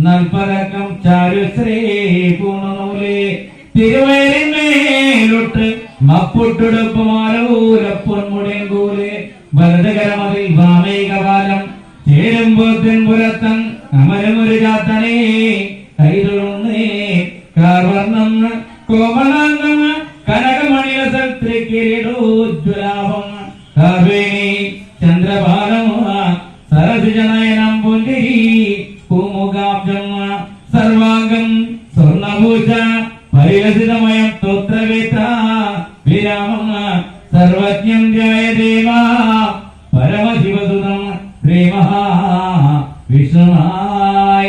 നൽപതക്കം ചാരുശ്രീ പൂണനൂലേ തിരുവയലിന്മേലൊട്ട് മപ്പൊട്ടുടുപ്പുമാലൂലപ്പൊന്മുടിയങ്കൂലെ വലതുകരമതിൽ വാമൈകപാലം ചേരുമ്പോത്തിൻ പുരത്തൻ അമരമൊരു ചാത്തനേ കൈതൊഴുന്നേ കാർവർണ്ണം കോമളാംഗം കനകമണിയസത്രിക്കിരീടോജ്വലാഭം കാർവേണി ചന്ദ്രപാലം സരസിജനയനം പുഞ്ചിരി പൂമുഖാബ്ജം സർവാംഗം സ്വർണഭൂഷ പരിലസിതമയം സ്തോത്രവേത്ത വിരാമം സർവജ്ഞം ധ്യായദേവ പരമശിവസുതം ശ്രീ മഹാ വിഷ്ണുനായ